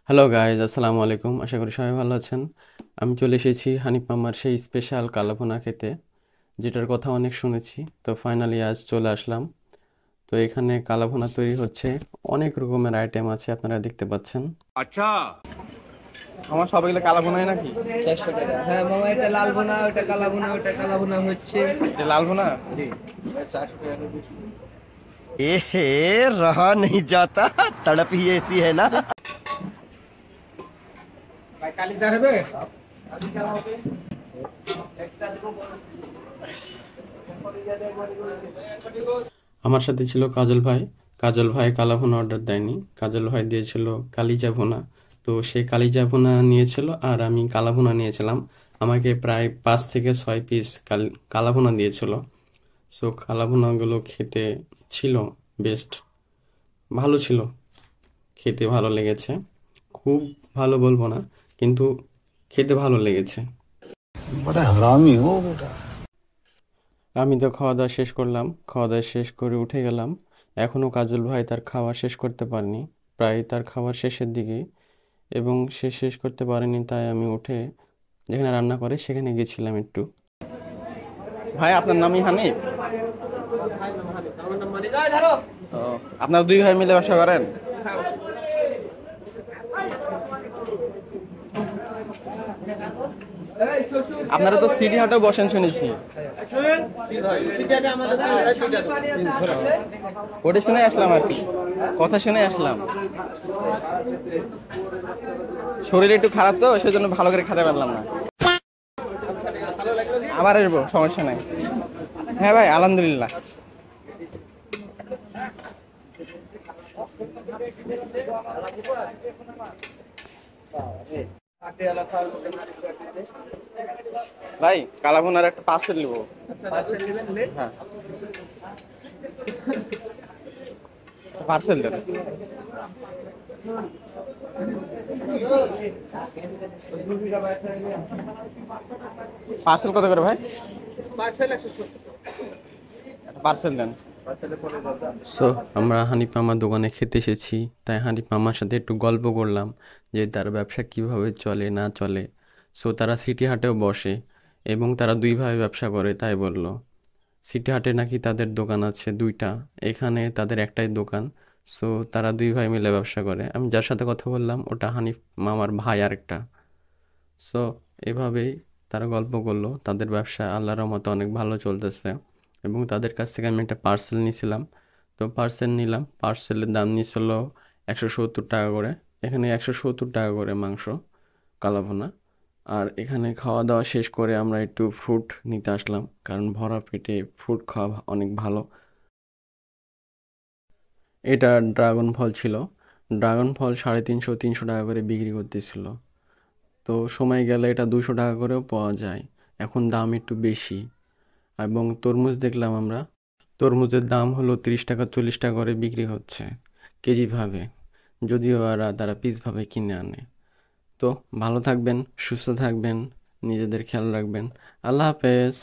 Hello guys, আসসালামু আলাইকুম। আশা করি সবাই ভালো আছেন। আমি চলে এসেছি হানিফ মামার সেই স্পেশাল কালাভুনা খেতে, যেটার কথা অনেক শুনেছি। তো ফাইনালি আজ চলে আসলাম। তো এখানে কালাভুনা তৈরি হচ্ছে, অনেক রকমের আইটেম আছে, আপনারা দেখতে পাচ্ছেন। আচ্ছা, আমার সবাইগুলো কালা বোনাই নাকি? 400 টাকা। হ্যাঁ মামা, এটা লাল বোনা, ওটা কালা বোনা, ওটা কালা বোনা হচ্ছে। এটা লাল বোনা। জি, 400 টাকা পিস। एहे रहा नहीं जाता तड़प ही ऐसी है ना। আমার সাথে ছিল কাজল ভাই। কাজল ভাই কালাভুনা অর্ডার দেয়নি, কাজল ভাই দিয়েছিল কালিজা ভুনা। তো সে কালিজা ভুনা নিয়েছিল আর আমি কালাভুনা নিয়েছিলাম। আমাকে প্রায় 5 থেকে 6 পিস কালাভুনা দিয়েছিল। সো কালাভুনাগুলো খেতে ছিল বেস্ট, ভালো ছিল, খেতে ভালো লেগেছে। খুব ভালো বলবো না, কিন্তু খেতে ভালো লেগেছে। बड़ा हरामी हो बेटा। আমি তো খাওয়া দাওয়া শেষ করলাম, খাওয়া দাওয়া শেষ করে উঠে গেলাম। এখনও কাজল ভাই তার খাওয়া শেষ করতে পারেনি, প্রায় তার খাওয়ার শেষের দিকে, এবং সে শেষ করতে পারেনি, তাই আমি উঠে যেখানে রান্না করে সেখানে গেছিলাম একটু। ভাই, আপনার নামই হানিফ? ও, আপনারা দুই ভাই মিলে ব্যবসা করেন? আপনারা তো সিটি হাটেও বসেন শুনেছি। ওটা শুনে আসলাম আর কি, কথা শুনে আসলাম। শরীর একটু খারাপ তো, সেজন্য ভালো করে খেতে পারলাম না। আবার আসবো, সমস্যা নাই। হ্যাঁ ভাই, আলহামদুলিল্লাহ। ভাই, কালাভুনার একটা পার্সেল নিবো। হ্যাঁ, পার্সেল দেন। পার্সেল কত করে ভাই? পার্সেল দেন। সো আমরা হানিফ মামার দোকানে খেতে এসেছি, তাই হানিফ মামার সাথে একটু গল্প করলাম যে তার ব্যবসা কিভাবে চলে না চলে। সো তারা সিটি হাটেও বসে এবং তারা দুইভাবে ব্যবসা করে, তাই বলল। সিটি হাটে নাকি তাদের দোকান আছে 2টা, এখানে তাদের একটাই দোকান। সো তারা দুই ভাই মিলে ব্যবসা করে। আমি যার সাথে কথা বললাম ওটা হানিফ মামার ভাই আরেকটা। সো এভাবেই তারা গল্প করলো, তাদের ব্যবসা আল্লাহর রহমতে অনেক ভালো চলতেছে। এবং তাদের কাছ থেকে আমি একটা পার্সেল নিয়েছিলাম। তো পার্সেল নিলাম, পার্সেলের দাম নিয়েছিল 170 টাকা করে। এখানে 170 টাকা করে মাংস কালাভুনা। আর এখানে খাওয়া দাওয়া শেষ করে আমরা একটু ফ্রুট নিতে আসলাম, কারণ ভরা পেটে ফ্রুট খাওয়া অনেক ভালো। এটা ড্রাগন ফল ছিল। ড্রাগন ফল 350-300 টাকা করে বিক্রি করতেছিল। তো সময় গেলে এটা 200 টাকা করেও পাওয়া যায়, এখন দাম একটু বেশি। এবং তরমুজ দেখলাম আমরা, তরমুজের দাম হলো 30 টাকা 40 টাকা করে বিক্রি হচ্ছে কেজি ভাবে, যদিও তারা পিস ভাবে কিনে আনে। তো ভালো থাকবেন, সুস্থ থাকবেন, নিজেদের খেয়াল রাখবেন। আল্লাহ হাফেজ।